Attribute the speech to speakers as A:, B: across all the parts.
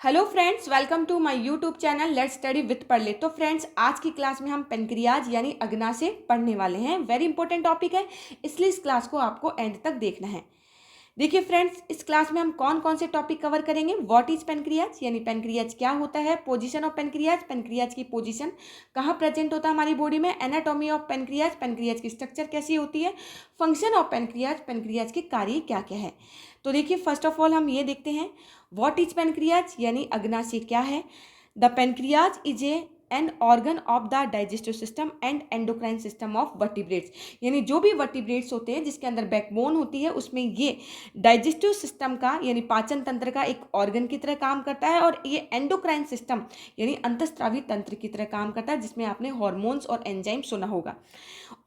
A: Hello friends, welcome to my YouTube channel let's study with पढ़ ले। तो friends, आज की क्लास में हम पेनक्रियाज यानी अग्नाशय पढ़ने वाले हैं। वेरी इंपॉर्टेंट टॉपिक है, इसलिए इस क्लास को आपको एंड तक देखना है। देखिए फ्रेंड्स, इस क्लास में हम कौन कौन से टॉपिक कवर करेंगे। व्हाट इज पेनक्रियाज यानी पेनक्रियाज क्या होता है, पोजीशन ऑफ पेनक्रियाज, पेनक्रियाज की पोजीशन कहाँ प्रेजेंट होता है हमारी बॉडी में, एनाटॉमी ऑफ पेनक्रियाज, पेनक्रियाज की स्ट्रक्चर कैसी होती है, फंक्शन ऑफ पेनक्रियाज, पेनक्रियाज के कार्य क्या क्या है। तो देखिए, फर्स्ट ऑफ ऑल हम ये देखते हैं व्हाट इज पेनक्रियाज यानी अग्नाशय क्या है। The pancreas is an organ of the digestive system and endocrine system of vertebrates, यानी जो भी वर्टिब्रेट्स होते हैं जिसके अंदर बैकबोन होती है उसमें ये डाइजेस्टिव सिस्टम का यानी पाचन तंत्र का एक ऑर्गन की तरह काम करता है, और ये एंडोक्राइन सिस्टम यानी अंतस्त्रावी तंत्र की तरह काम करता है, जिसमें आपने हॉर्मोन्स और एंजाइम सुना होगा।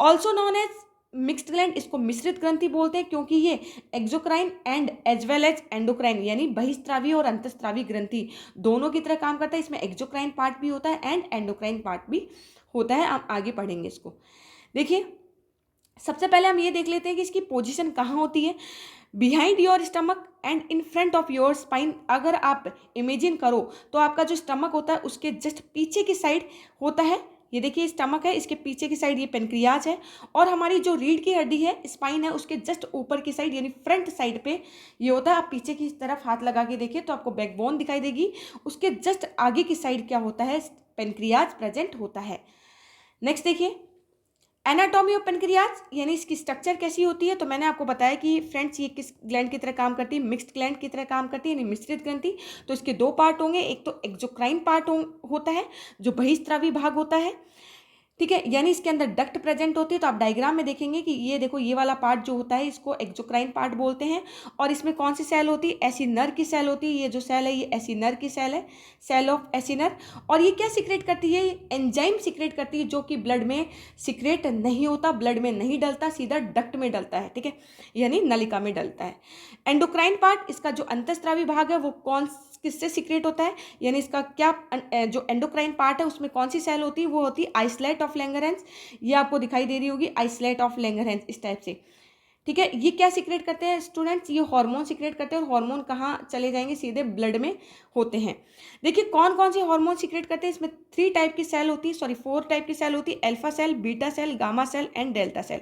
A: Also known as mixed gland, इसको मिश्रित ग्रंथि बोलते हैं क्योंकि ये exocrine and as well as endocrine यानी बहिस्त्रावी और अंतस्त्रावी ग्रंथि दोनों की तरह काम करता है। इसमें एक्सोक्राइन पार्ट भी होता है एंड एंडोक्राइन पार्ट भी होता है। आप आगे पढ़ेंगे इसको। देखिए, सबसे पहले हम ये देख लेते हैं कि इसकी पोजीशन कहाँ होती है। Behind your stomach and in front of your spine, अगर आप इमेजिन करो तो आपका जो स्टमक होता है उसके जस्ट पीछे की साइड होता है। ये देखिए, स्टमक है, इसके पीछे की साइड ये पेनक्रियाज है, और हमारी जो रीढ़ की हड्डी है, स्पाइन है, उसके जस्ट ऊपर की साइड यानी फ्रंट साइड पे ये होता है। आप पीछे की तरफ हाथ लगा के देखिए तो आपको बैकबोन दिखाई देगी, उसके जस्ट आगे की साइड क्या होता है, पेनक्रियाज प्रेजेंट होता है। नेक्स्ट देखिए, एनाटॉमी ऑफ पेनक्रियाज यानी इसकी स्ट्रक्चर कैसी होती है। तो मैंने आपको बताया कि फ्रेंड्स ये किस ग्लैंड की तरह काम करती है, मिक्स्ड ग्लैंड की तरह काम करती है यानी मिश्रित ग्रंथि। तो इसके दो पार्ट होंगे, एक तो एक्सोक्राइन पार्ट होता है जो बहिस्त्रावी भाग होता है, ठीक है, यानी इसके अंदर डक्ट प्रेजेंट होती है। तो आप डायग्राम में देखेंगे कि ये देखो, ये वाला पार्ट जो होता है इसको एक्सोक्राइन पार्ट बोलते हैं। और इसमें कौन सी सेल होती है, एसिनर की सेल होती है। ये जो सेल है ये एसिनर की सेल है, सेल ऑफ एसिनर। और ये क्या सिक्रेट करती है, एंजाइम सिक्रेट करती है जो कि ब्लड में सिक्रेट नहीं होता, ब्लड में नहीं डलता, सीधा डक्ट में डलता है, ठीक है, यानी नलिका में डलता है। एंडोक्राइन पार्ट, इसका जो अंतस्त्रावी भाग है वो कौन किससे सिक्रेट होता है, यानी इसका क्या जो एंडोक्राइन पार्ट है उसमें कौन सी सेल होती है, वो होती है आइसलेट ऑफ लैंगरहैंस। ये आपको दिखाई दे रही होगी, आइसलेट ऑफ लैंगरहैंस, इस टाइप से, ठीक है। ये क्या सिक्रेट करते हैं स्टूडेंट्स, ये हार्मोन सिक्रेट करते हैं, और हार्मोन कहाँ चले जाएंगे, सीधे ब्लड में होते हैं। देखिए कौन कौन से हार्मोन सिक्रेट करते हैं, इसमें 4 टाइप की सेल होती है, alpha cell, beta cell, gamma cell and delta cell.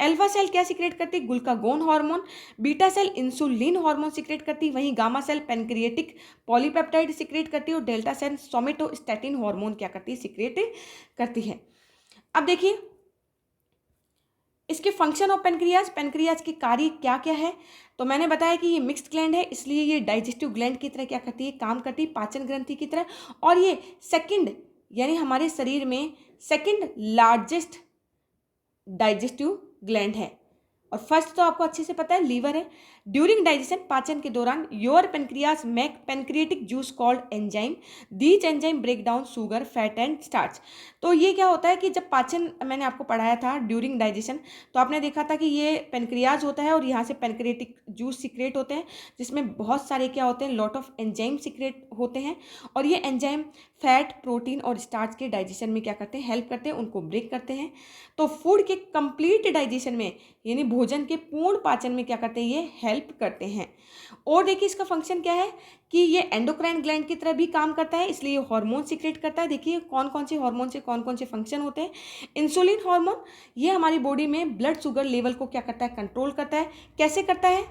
A: Alpha cell क्या सिक्रेट करती है, glucagon hormone. Beta cell insulin hormone secrete करती है, वहीं gamma cell pancreatic polypeptide secrete करती है, और डेल्टा सेल सोमेटोस्टैटिन हार्मोन क्या करती है, सिक्रेट करती है। अब देखिए इसके फंक्शन ऑफ पेनक्रियाज, पेनक्रियाज के कार्य क्या क्या है। तो मैंने बताया कि ये मिक्स्ड ग्लैंड है, इसलिए ये डाइजेस्टिव ग्लैंड की तरह क्या करती है, काम करती है, पाचन ग्रंथि की तरह। और ये सेकंड यानी हमारे शरीर में सेकंड लार्जेस्ट डाइजेस्टिव ग्लैंड है, और फर्स्ट तो आपको अच्छे से पता है लीवर है। ड्यूरिंग डाइजेशन, पाचन के दौरान, your pancreas make pancreatic juice called enzyme, these enzyme break down sugar, fat and starch. तो ये क्या होता है कि जब पाचन, मैंने आपको पढ़ाया था ड्यूरिंग डाइजेशन, तो आपने देखा था कि ये पेनक्रियाज होता है और यहाँ से पेनक्रिएटिक जूस सिक्रेट होते हैं, जिसमें बहुत सारे क्या होते हैं, लॉट ऑफ एंजाइम सिक्रेट होते हैं, और ये एंजाइम फैट, प्रोटीन और स्टार्च के डाइजेशन में क्या करते हैं, हेल्प करते हैं, उनको ब्रेक करते हैं। तो फूड के कंप्लीट डाइजेशन में यानी भोजन के पूर्ण पाचन में क्या करते हैं, ये हेल्प करते हैं। और देखिए इसका फंक्शन क्या है कि ये एंडोक्राइन ग्लैंड की तरह भी काम करता है, इसलिए ये हार्मोन सिक्रेट करता है। देखिए कौन कौन से हार्मोन से कौन कौन से फंक्शन होते हैं। इंसुलिन हार्मोन, ये हमारी बॉडी में ब्लड शुगर लेवल को क्या करता है, कंट्रोल करता है। कैसे करता है,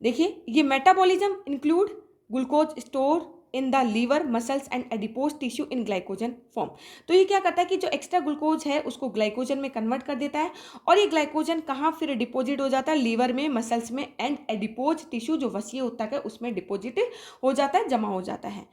A: देखिए ये metabolism include glucose store in the liver, muscles and adipose tissue in glycogen form. तो ये क्या करता है कि जो एक्स्ट्रा ग्लूकोज है उसको ग्लाइकोजन में कन्वर्ट कर देता है, और ये ग्लाइकोजन कहाँ फिर डिपोजिट हो जाता है, लीवर में, मसल्स में एंड एडिपोज टिश्यू जो वसीय होता है उसमें डिपोजिट हो जाता है, जमा हो जाता है।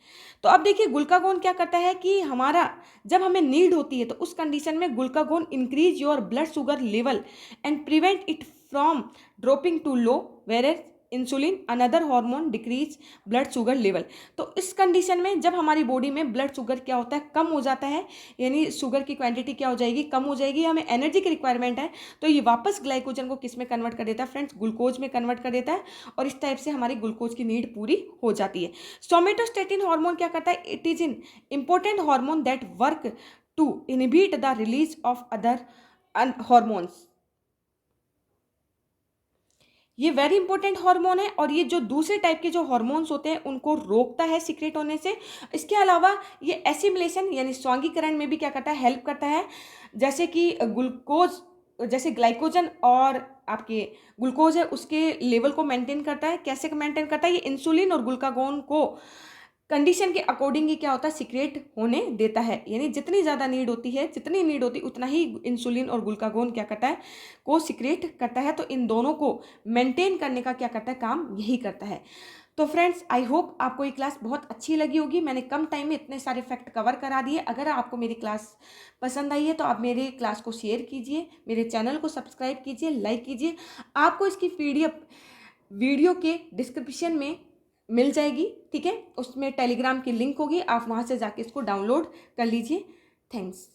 A: तो अब देखिए ग्लूकागोन क्या करता है कि हमारा जब हमें नीड होती है तो उस कंडीशन में glucagon increase your blood sugar level and prevent it from dropping to low, where insulin another hormone decrease blood sugar level. तो इस कंडीशन में जब हमारी बॉडी में ब्लड शुगर क्या होता है, कम हो जाता है, यानी शुगर की क्वांटिटी क्या हो जाएगी, कम हो जाएगी, हमें एनर्जी की रिक्वायरमेंट है, तो ये वापस ग्लाइकोजन को किस में कन्वर्ट कर देता है फ्रेंड्स, ग्लूकोज में कन्वर्ट कर देता है, और इस टाइप से हमारी ग्लूकोज की नीड पूरी हो जाती है। सोमेटोस्टेटिन हार्मोन क्या करता है, it is in important hormone that work to inhibit the release of other hormones. ये वेरी इंपॉर्टेंट हार्मोन है और ये जो दूसरे टाइप के जो हार्मोन्स होते हैं उनको रोकता है सीक्रेट होने से। इसके अलावा ये एसिमिलेशन यानी स्वांगीकरण में भी क्या करता है, हेल्प करता है। जैसे कि ग्लूकोज, जैसे ग्लाइकोजन और आपके ग्लूकोज है उसके लेवल को मेंटेन करता है। कैसे मेंटेन करता है, ये इंसुलिन और ग्लूकागोन को कंडीशन के अकॉर्डिंग ही क्या होता है, सीक्रेट होने देता है। यानी जितनी ज़्यादा नीड होती है, जितनी नीड होती है उतना ही इंसुलिन और ग्लूकागोन क्या करता है, को सीक्रेट करता है। तो इन दोनों को मेंटेन करने का क्या करता है, काम यही करता है। तो फ्रेंड्स, आई होप आपको ये क्लास बहुत अच्छी लगी होगी। मैंने कम टाइम में इतने सारे फैक्ट कवर करा दिए। अगर आपको मेरी क्लास पसंद आई है तो आप मेरे क्लास को शेयर कीजिए, मेरे चैनल को सब्सक्राइब कीजिए, लाइक कीजिए। आपको इसकी पीडीएफ वीडियो के डिस्क्रिप्शन में मिल जाएगी, ठीक है। उसमें टेलीग्राम की लिंक होगी, आप वहाँ से जाके इसको डाउनलोड कर लीजिए। थैंक्स।